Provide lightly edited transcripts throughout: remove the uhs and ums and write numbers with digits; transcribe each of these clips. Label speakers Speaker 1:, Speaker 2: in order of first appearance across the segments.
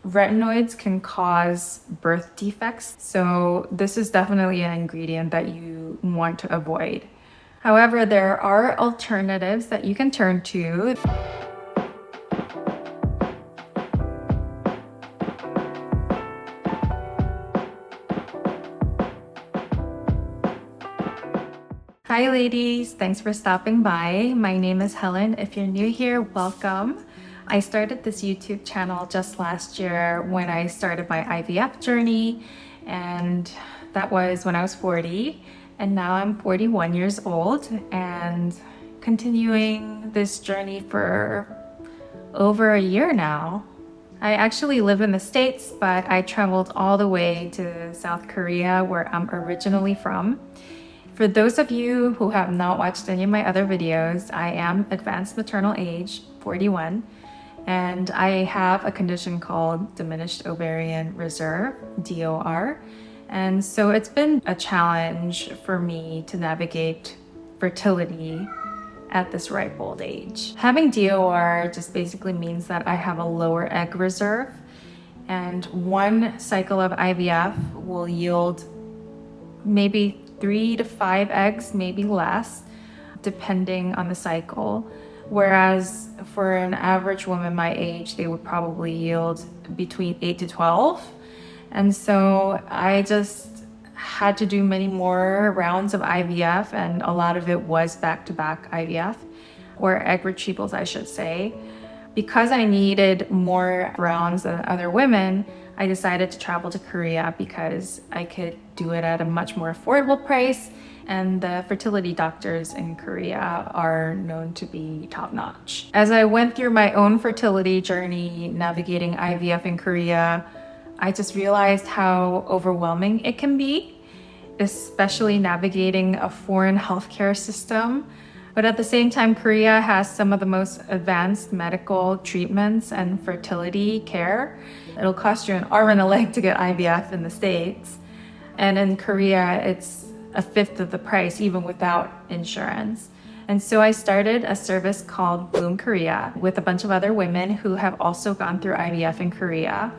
Speaker 1: Retinoids can cause birth defects, so this is definitely an ingredient that you want to avoid. However, there are alternatives that you can turn to. Hi ladies, thanks for stopping by. My name is Helen. If you're new here, welcome. I started this YouTube channel just last year when I started my IVF journey, and that was when I was 40, and now I'm 41 years old and continuing this journey for over a year now. I actually live in the States, but I traveled all the way to South Korea, where I'm originally from. For those of you who have not watched any of my other videos, I am advanced maternal age, 41, and I have a condition called diminished ovarian reserve, DOR. And so it's been a challenge for me to navigate fertility at this ripe old age. Having DOR just basically means that I have a lower egg reserve, and one cycle of IVF will yield maybe 3 to 5 eggs, maybe less, depending on the cycle. Whereas for an average woman my age, they would probably yield between 8 to 12. And so I just had to do many more rounds of IVF, and a lot of it was back-to-back IVF, or egg retrievals, I should say. Because I needed more rounds than other women, I decided to travel to Korea because I could do it at a much more affordable price, and the fertility doctors in Korea are known to be top-notch. As I went through my own fertility journey navigating IVF in Korea, I just realized how overwhelming it can be, especially navigating a foreign healthcare system. But at the same time, Korea has some of the most advanced medical treatments and fertility care. It'll cost you an arm and a leg to get IVF in the States. And in Korea, it's a fifth of the price, even without insurance. And so I started a service called Bloom Korea with a bunch of other women who have also gone through IVF in Korea.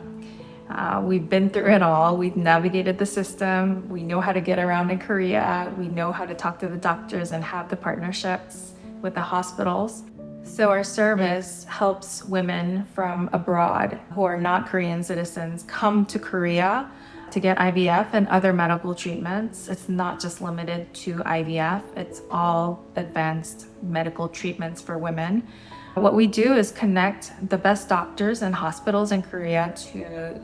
Speaker 1: We've been through it all. We've navigated the system. We know how to get around in Korea. We know how to talk to the doctors and have the partnerships with the hospitals. So our service helps women from abroad who are not Korean citizens come to Korea to get IVF and other medical treatments. It's not just limited to IVF. It's all advanced medical treatments for women. What we do is connect the best doctors and hospitals in Korea to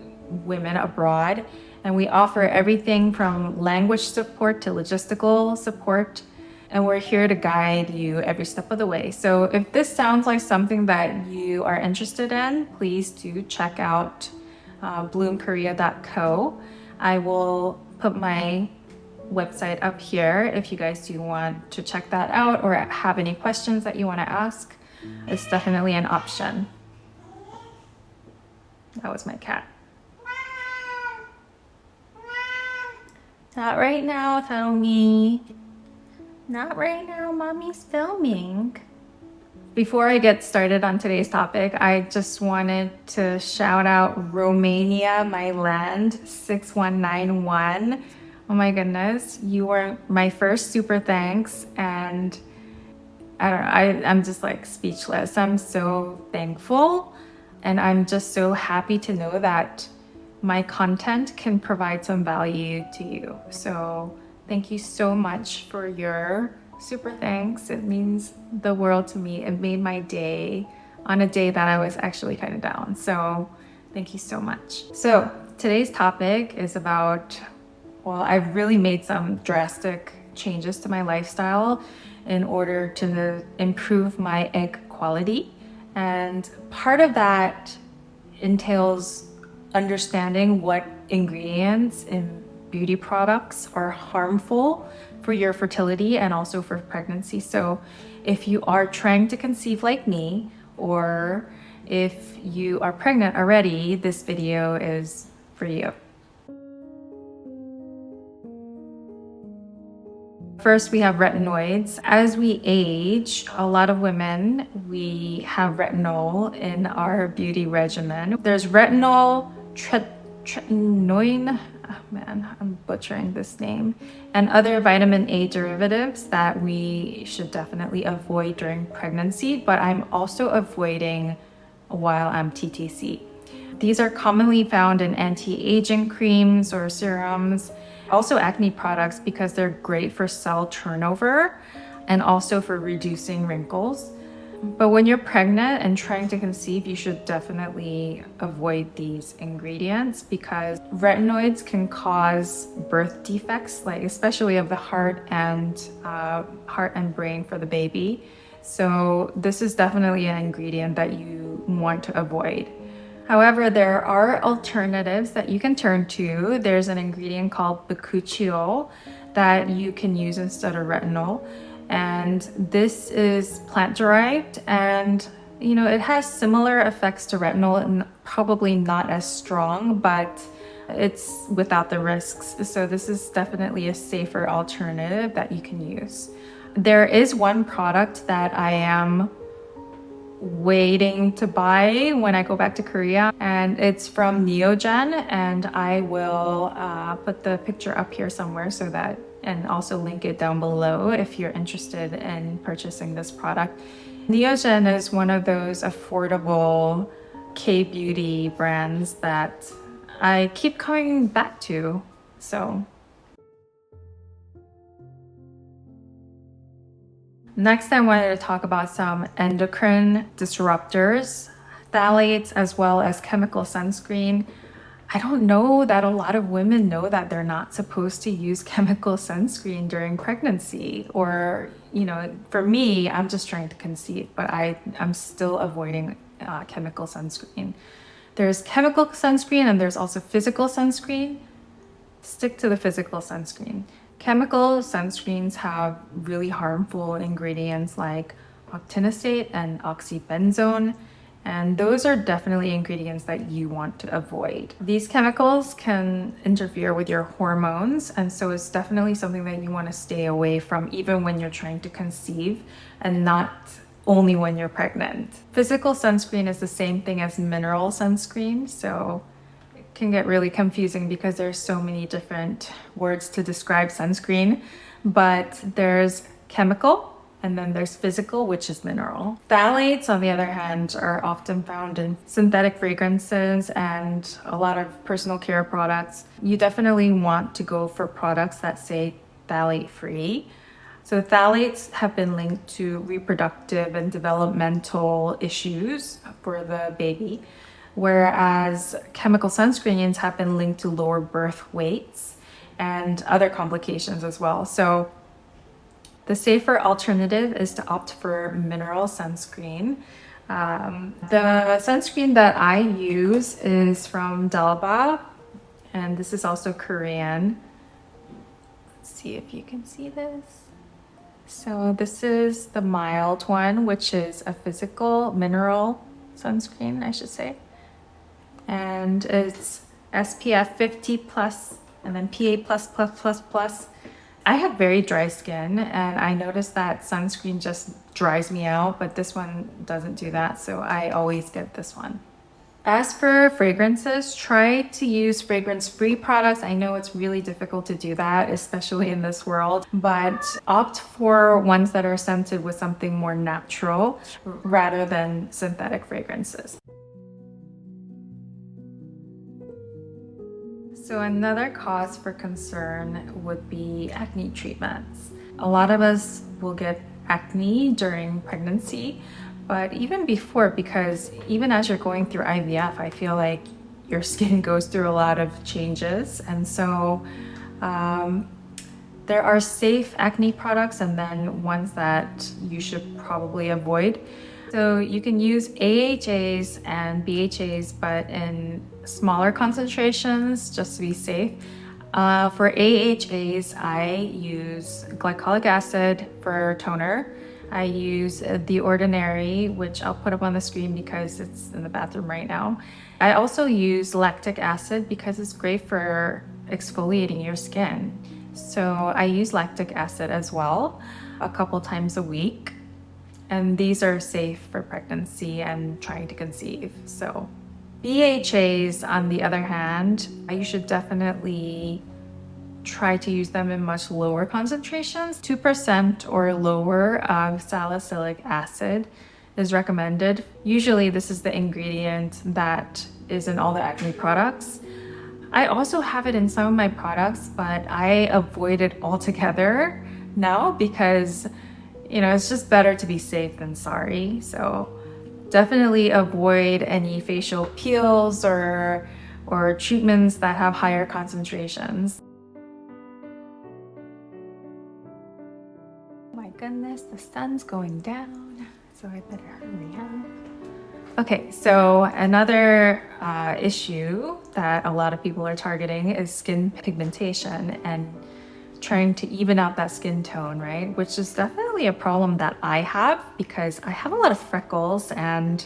Speaker 1: women abroad, and we offer everything from language support to logistical support, and we're here to guide you every step of the way. So if this sounds like something that you are interested in, please do check out bloomkorea.co. I will put my website up here if you guys do want to check that out or have any questions that you want to ask. It's definitely an option. That was my cat. Not right now, Tommy. Not right now, mommy's filming. Before I get started on today's topic, I just wanted to shout out Romania, my land, 6191. Oh my goodness, you were my first super thanks, and I don't know, I'm just like speechless. I'm so thankful, and I'm just so happy to know that my content can provide some value to you. So thank you so much for your super thanks. It means the world to me. It made my day on a day that I was actually kind of down. So thank you so much. So today's topic is about, well, I've really made some drastic changes to my lifestyle in order to improve my egg quality. And part of that entails understanding what ingredients in beauty products are harmful for your fertility and also for pregnancy. So if you are trying to conceive like me, or if you are pregnant already, this video is for you. First, we have retinoids. As we age, a lot of women, we have retinol in our beauty regimen. There's retinol, tretinoin, oh man, I'm butchering this name, and other vitamin A derivatives that we should definitely avoid during pregnancy, but I'm also avoiding while I'm TTC. These are commonly found in anti-aging creams or serums, also acne products because they're great for cell turnover and also for reducing wrinkles. But when you're pregnant and trying to conceive, you should definitely avoid these ingredients because retinoids can cause birth defects, like especially of the heart and brain for the baby. So this is definitely an ingredient that you want to avoid. However, there are alternatives that you can turn to. There's an ingredient called bakuchiol that you can use instead of retinol. And this is plant-derived and it has similar effects to retinol and probably not as strong, but it's without the risks. So this is definitely a safer alternative that you can use. There is one product that I am waiting to buy when I go back to Korea, and it's from Neogen, and I will put the picture up here somewhere and also link it down below if you're interested in purchasing this product. Neogen is one of those affordable K-beauty brands that I keep coming back to. Next, I wanted to talk about some endocrine disruptors, phthalates, as well as chemical sunscreen. I don't know that a lot of women know that they're not supposed to use chemical sunscreen during pregnancy. Or, for me, I'm just trying to conceive, but I'm still avoiding chemical sunscreen. There's chemical sunscreen and there's also physical sunscreen. Stick to the physical sunscreen. Chemical sunscreens have really harmful ingredients like octinosate and oxybenzone, and those are definitely ingredients that you want to avoid. These chemicals can interfere with your hormones, and so it's definitely something that you want to stay away from even when you're trying to conceive and not only when you're pregnant. Physical sunscreen is the same thing as mineral sunscreen, so can get really confusing because there's so many different words to describe sunscreen, but there's chemical and then there's physical, which is mineral. Phthalates, on the other hand, are often found in synthetic fragrances and a lot of personal care products. You definitely want to go for products that say phthalate free. So phthalates have been linked to reproductive and developmental issues for the baby, whereas chemical sunscreens have been linked to lower birth weights and other complications as well. So the safer alternative is to opt for mineral sunscreen. The sunscreen that I use is from Delba, and this is also Korean. Let's see if you can see this. So this is the mild one, which is a physical mineral sunscreen, I should say. And it's SPF 50 plus and then PA plus plus plus plus. I have very dry skin and I noticed that sunscreen just dries me out, but this one doesn't do that, so I always get this one. As for fragrances, try to use fragrance-free products. I know it's really difficult to do that, especially in this world, but opt for ones that are scented with something more natural rather than synthetic fragrances. So another cause for concern would be acne treatments. A lot of us will get acne during pregnancy, but even before, because even as you're going through IVF, I feel like your skin goes through a lot of changes. And so there are safe acne products and then ones that you should probably avoid. So you can use AHAs and BHAs, but in smaller concentrations just to be safe. For AHAs, I use glycolic acid for toner. I use The Ordinary, which I'll put up on the screen because it's in the bathroom right now. I also use lactic acid because it's great for exfoliating your skin. So I use lactic acid as well, a couple times a week. And these are safe for pregnancy and trying to conceive. So BHAs, on the other hand, you should definitely try to use them in much lower concentrations. 2% or lower of salicylic acid is recommended. Usually this is the ingredient that is in all the acne products. I also have it in some of my products, but I avoid it altogether now because, it's just better to be safe than sorry. So definitely avoid any facial peels or treatments that have higher concentrations. My goodness, the sun's going down, so I better hurry up. Okay, so another issue that a lot of people are targeting is skin pigmentation and trying to even out that skin tone, right? Which is definitely a problem that I have because I have a lot of freckles and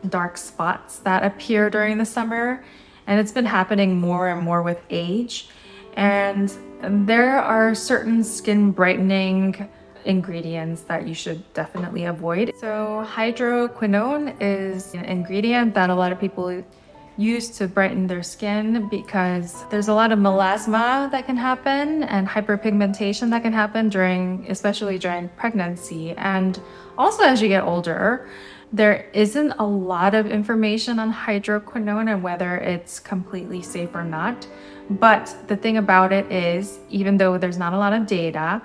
Speaker 1: dark spots that appear during the summer, and it's been happening more and more with age. And there are certain skin brightening ingredients that you should definitely avoid. So hydroquinone is an ingredient that a lot of people use to brighten their skin because there's a lot of melasma that can happen and hyperpigmentation that can happen especially during pregnancy. And also as you get older, there isn't a lot of information on hydroquinone and whether it's completely safe or not. But the thing about it is, even though there's not a lot of data,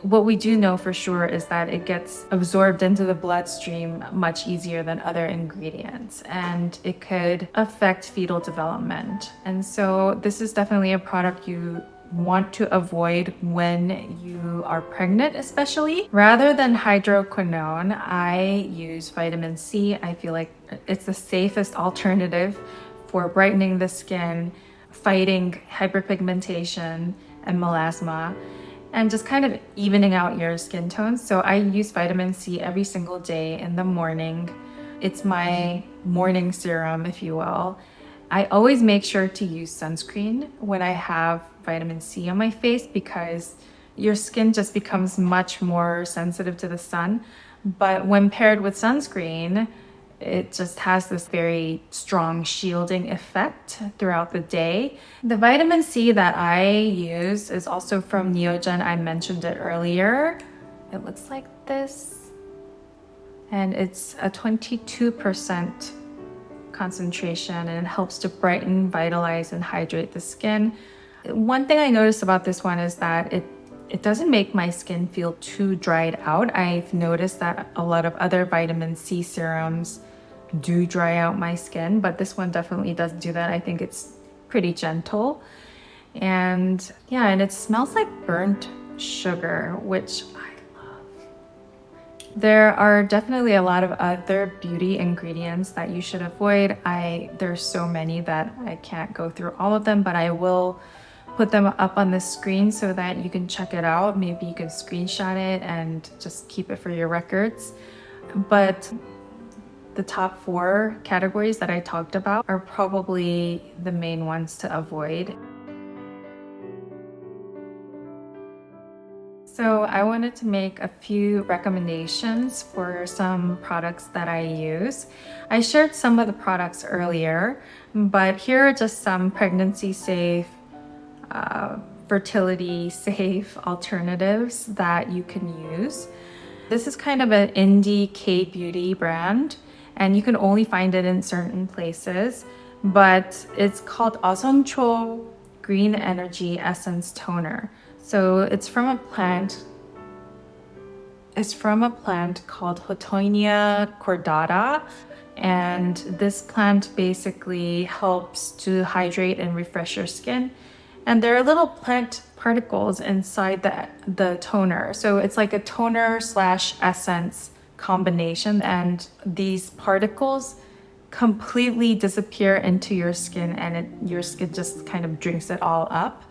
Speaker 1: what we do know for sure is that it gets absorbed into the bloodstream much easier than other ingredients, and it could affect fetal development. And so this is definitely a product you want to avoid when you are pregnant, especially. Rather than hydroquinone, I use vitamin C. I feel like it's the safest alternative for brightening the skin, fighting hyperpigmentation and melasma, and just kind of evening out your skin tones. So I use vitamin C every single day in the morning. It's my morning serum, if you will. I always make sure to use sunscreen when I have vitamin C on my face because your skin just becomes much more sensitive to the sun. But when paired with sunscreen, it just has this very strong shielding effect throughout the day. The vitamin C that I use is also from Neogen. I mentioned it earlier. It looks like this. And it's a 22% concentration, and it helps to brighten, vitalize, and hydrate the skin. One thing I noticed about this one is that it doesn't make my skin feel too dried out. I've noticed that a lot of other vitamin C serums do dry out my skin, but this one definitely doesn't do that. I think it's pretty gentle. And yeah, and it smells like burnt sugar, which I love. There are definitely a lot of other beauty ingredients that you should avoid. There's so many that I can't go through all of them, but I will put them up on the screen so that you can check it out. Maybe you can screenshot it and just keep it for your records. But the top 4 categories that I talked about are probably the main ones to avoid. So I wanted to make a few recommendations for some products that I use. I shared some of the products earlier, but here are just some pregnancy safe, fertility safe alternatives that you can use. This is kind of an indie K-beauty brand, and you can only find it in certain places, but it's called Osoncho Green Energy Essence Toner. So it's from a plant. It's from a plant called Hotonia cordata, and this plant basically helps to hydrate and refresh your skin. And there are little plant particles inside the toner. So it's like a toner / essence combination, and these particles completely disappear into your skin, and your skin just kind of drinks it all up.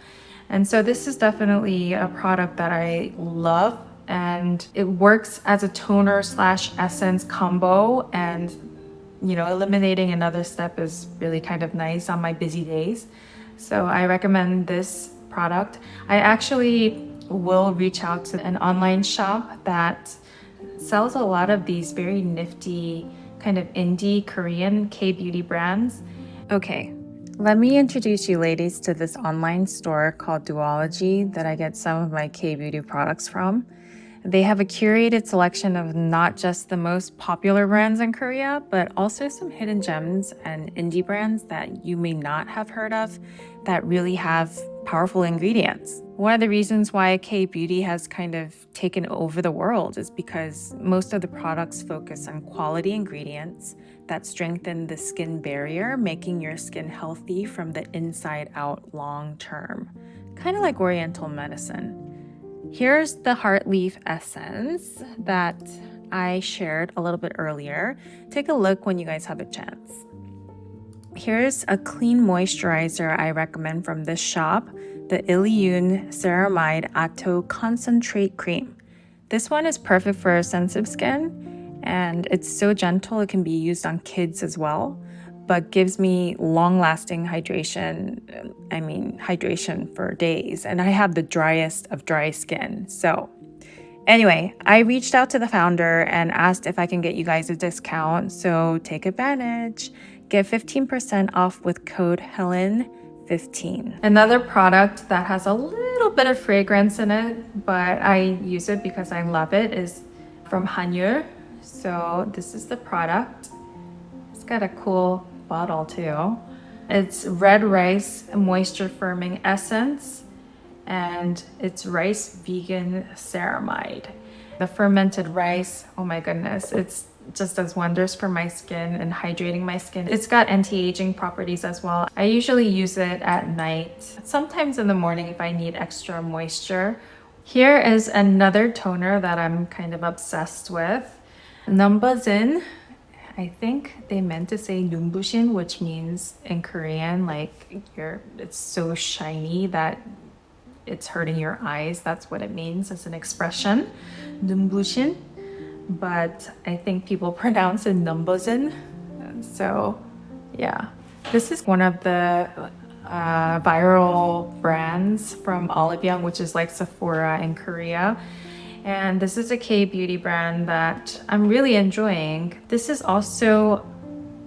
Speaker 1: And so this is definitely a product that I love, and it works as a toner / essence combo, and eliminating another step is really kind of nice on my busy days. So I recommend this product. I actually will reach out to an online shop that sells a lot of these very nifty kind of indie Korean K-beauty brands. Okay, let me introduce you ladies to this online store called Duology that I get some of my K-beauty products from. They have a curated selection of not just the most popular brands in Korea, but also some hidden gems and indie brands that you may not have heard of that really have powerful ingredients. One of the reasons why K-beauty has kind of taken over the world is because most of the products focus on quality ingredients that strengthen the skin barrier, making your skin healthy from the inside out long term. Kind of like Oriental medicine. Here's the heart leaf essence that I shared a little bit earlier. Take a look when you guys have a chance. Here's a clean moisturizer I recommend from this shop, the Iliune Ceramide Atto Concentrate Cream. This one is perfect for sensitive skin, and it's so gentle it can be used on kids as well, but gives me long-lasting hydration. Hydration for days. And I have the driest of dry skin. So anyway, I reached out to the founder and asked if I can get you guys a discount. So take advantage. Get 15% off with code Helen15. Another product that has a little bit of fragrance in it, but I use it because I love it, is from Hanyul. So this is the product. It's got a cool bottle too. It's red rice moisture firming essence, and it's rice vegan ceramide. The fermented rice, oh my goodness, it's just does wonders for my skin and hydrating my skin. It's got anti-aging properties as well. I usually use it at night, sometimes in the morning if I need extra moisture. Here is another toner that I'm kind of obsessed with. Numbuzin. I think they meant to say numbushin, which means in Korean, like it's so shiny that it's hurting your eyes. That's what it means as an expression, numbushin. But I think people pronounce it numbuzin. So yeah, this is one of the viral brands from Olive Young, which is like Sephora in Korea. And this is a K-beauty brand that I'm really enjoying. This is also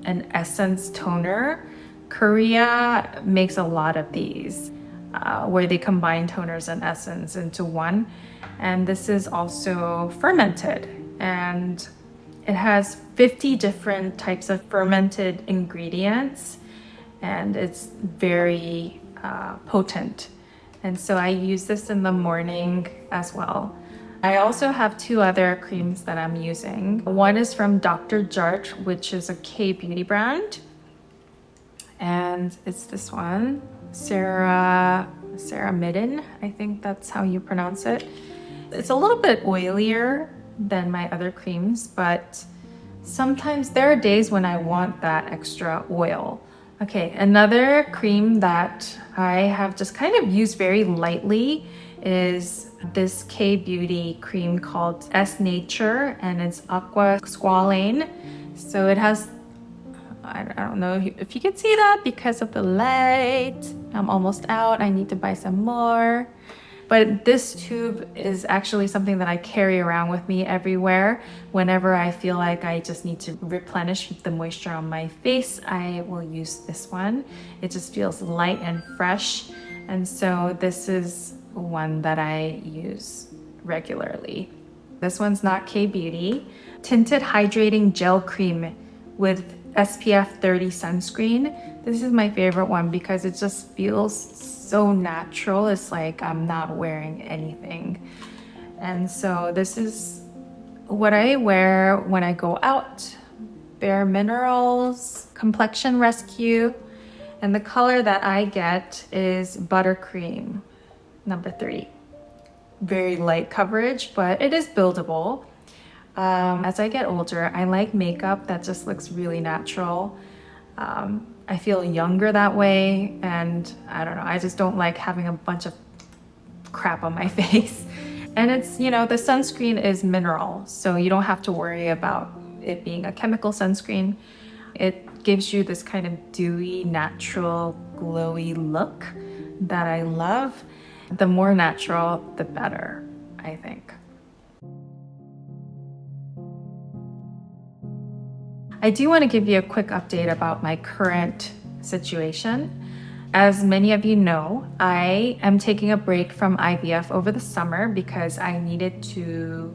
Speaker 1: an essence toner. Korea makes a lot of these where they combine toners and essence into one. And this is also fermented. And it has 50 different types of fermented ingredients. And it's very potent. And so I use this in the morning as well. I also have two other creams that I'm using. One is from Dr. Jart, which is a K-beauty brand. And it's this one, Ceramidin, I think that's how you pronounce it. It's a little bit oilier than my other creams, but sometimes there are days when I want that extra oil. Okay, another cream that I have just kind of used very lightly is this K-beauty cream called S Nature, and it's aqua squalane. So it has, I don't know if you can see that because of the light. I'm almost out. I need to buy some more. But this tube is actually something that I carry around with me everywhere. Whenever I feel like I just need to replenish the moisture on my face, I will use this one. It just feels light and fresh. And so this is one that I use regularly. This one's not K-beauty. Tinted Hydrating Gel Cream with SPF 30 sunscreen. This is my favorite one because it just feels so natural. It's like I'm not wearing anything. And so this is what I wear when I go out. Bare Minerals Complexion Rescue. And the color that I get is Buttercream, number 3. Very light coverage, but it is buildable. As I get older, I like makeup that just looks really natural. I feel younger that way, and I don't know, I just don't like having a bunch of crap on my face. And it's, the sunscreen is mineral, so you don't have to worry about it being a chemical sunscreen. It gives you this kind of dewy, natural, glowy look. that I love. The more natural, the better, I think. I do want to give you a quick update about my current situation. As many of you know, I am taking a break from IVF over the summer because I needed to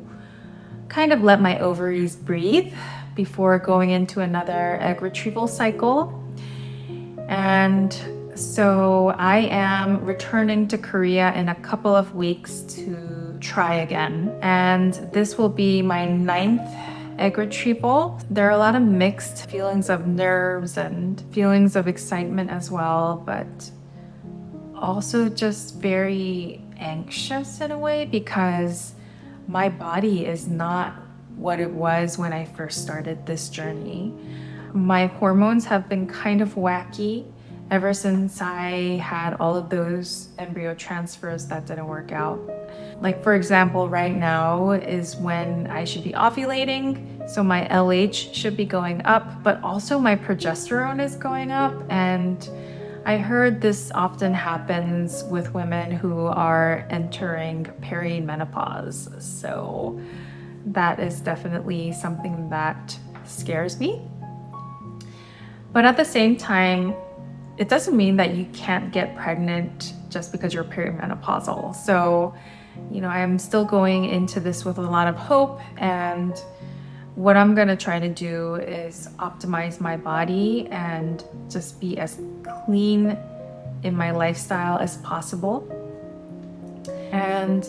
Speaker 1: kind of let my ovaries breathe before going into another egg retrieval cycle. And so I am returning to Korea in a couple of weeks to try again. And this will be my 9th egg retrieval. There are a lot of mixed feelings of nerves and feelings of excitement as well, but also just very anxious in a way because my body is not what it was when I first started this journey. My hormones have been kind of wacky ever since I had all of those embryo transfers that didn't work out. Like, for example, right now is when I should be ovulating, so my LH should be going up, but also my progesterone is going up. And I heard this often happens with women who are entering perimenopause. So that is definitely something that scares me. But at the same time, it doesn't mean that you can't get pregnant just because you're perimenopausal. So, I am still going into this with a lot of hope, and what I'm gonna try to do is optimize my body and just be as clean in my lifestyle as possible. And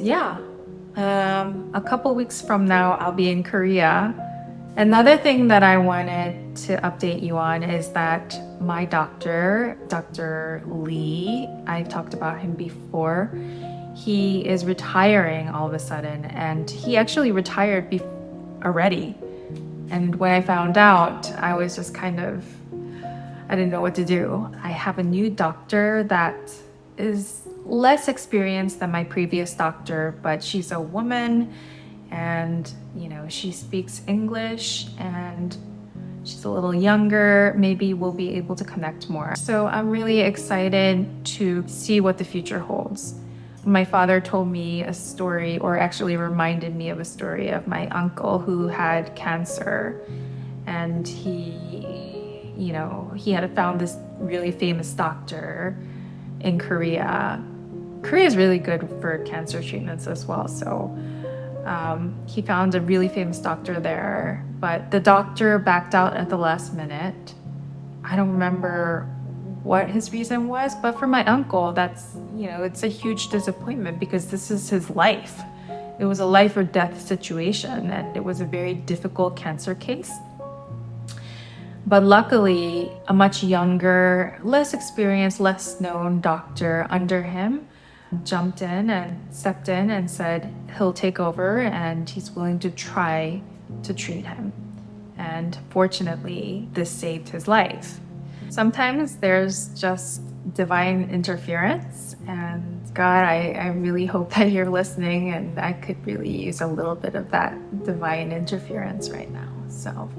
Speaker 1: a couple weeks from now, I'll be in Korea. Another thing that I wanted to update you on is that my doctor, Dr. Lee, I've talked about him before, he is retiring all of a sudden, and he actually retired already. And when I found out, I was just I didn't know what to do. I have a new doctor that is less experienced than my previous doctor, but she's a woman and, she speaks English and she's a little younger. Maybe we'll be able to connect more. So I'm really excited to see what the future holds. My father told me a story, or actually reminded me of a story of my uncle who had cancer, and he had found this really famous doctor in Korea. Korea is really good for cancer treatments as well. So he found a really famous doctor there, but the doctor backed out at the last minute. I don't remember what his reason was, but for my uncle, that's, it's a huge disappointment because this is his life. It was a life or death situation, and it was a very difficult cancer case. But luckily, a much younger, less experienced, less known doctor under him jumped in and stepped in and said he'll take over and he's willing to try to treat him. And fortunately, this saved his life. Sometimes there's just divine interference, and God, I really hope that you're listening, and I could really use a little bit of that divine interference right now. So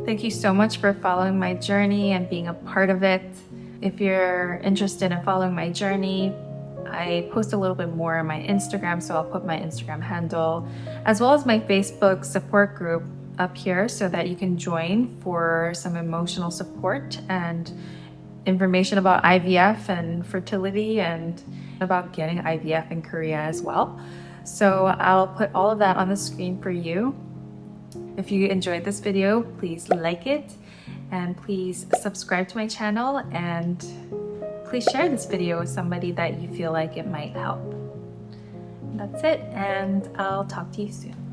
Speaker 1: thank you so much for following my journey and being a part of it. If you're interested in following my journey, I post a little bit more on my Instagram, so I'll put my Instagram handle as well as my Facebook support group up here so that you can join for some emotional support and information about IVF and fertility and about getting IVF in Korea as well. So I'll put all of that on the screen for you. If you enjoyed this video, please like it and please subscribe to my channel, and please share this video with somebody that you feel like it might help. That's it, and I'll talk to you soon.